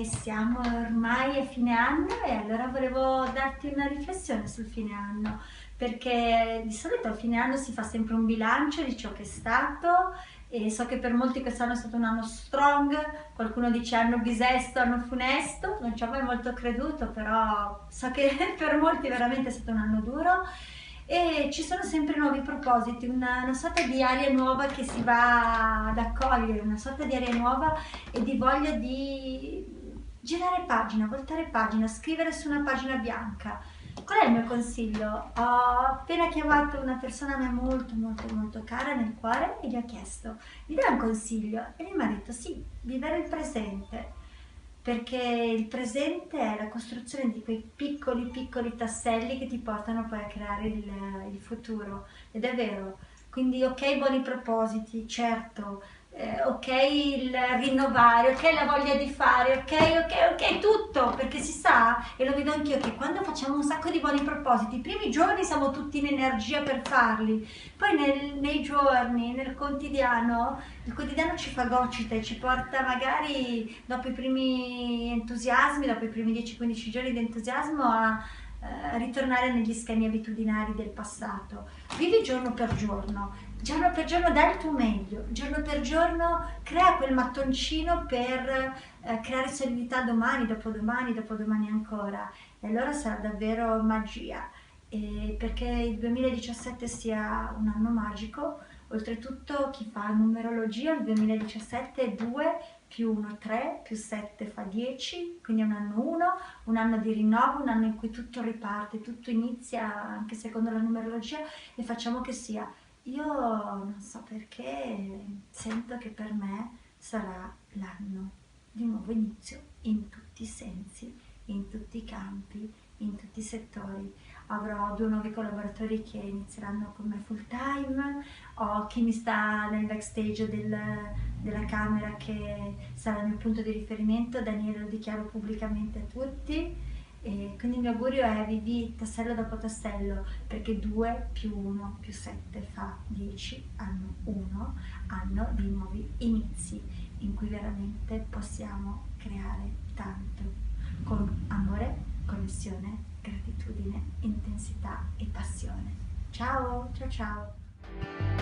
che siamo ormai a fine anno e allora volevo darti una riflessione sul fine anno, perché di solito a fine anno si fa sempre un bilancio di ciò che è stato e so che per molti quest'anno è stato un anno strong, qualcuno dice anno bisesto, anno funesto, non ci ho mai molto creduto, però so che per molti veramente è stato un anno duro e ci sono sempre nuovi propositi, una sorta di aria nuova che si va ad accogliere, una sorta di aria nuova e di voglia di girare pagina, voltare pagina, scrivere su una pagina bianca. Qual è il mio consiglio? Ho appena chiamato una persona a me molto molto molto cara nel cuore e gli ho chiesto, mi dai un consiglio? E lui mi ha detto sì, vivere il presente, perché il presente è la costruzione di quei piccoli piccoli tasselli che ti portano poi a creare il futuro. Ed è vero, quindi ok buoni propositi, certo, ok il rinnovare, ok la voglia di fare, ok tutto, perché si sa, e lo vedo anch'io, che quando facciamo un sacco di buoni propositi, i primi giorni siamo tutti in energia per farli, poi nei giorni, nel quotidiano, il quotidiano ci fagocita, ci porta magari dopo i primi entusiasmi, dopo i primi 10-15 giorni di entusiasmo a ritornare negli schemi abitudinari del passato. Vivi giorno per giorno dai il tuo meglio, giorno per giorno crea quel mattoncino per creare solidità domani, dopodomani, dopodomani ancora. E allora sarà davvero magia. E perché il 2017 sia un anno magico, oltretutto chi fa numerologia, il 2017 è 2 più 1 3, più 7 fa 10, quindi è un anno 1, un anno di rinnovo, un anno in cui tutto riparte, tutto inizia anche secondo la numerologia e facciamo che sia. Io non so perché sento che per me sarà l'anno di nuovo inizio in tutti i sensi, in tutti i campi, in tutti i settori. Avrò 2 nuovi collaboratori che inizieranno con me full time, ho chi mi sta nel backstage della camera che sarà il mio punto di riferimento, Daniele lo dichiaro pubblicamente a tutti. E quindi il mio augurio è vivi tassello dopo tassello, perché 2 più 1 più 7 fa 10, anno 1, anno di nuovi inizi in cui veramente possiamo creare tanto con amore, connessione, gratitudine, intensità e passione. Ciao, ciao ciao!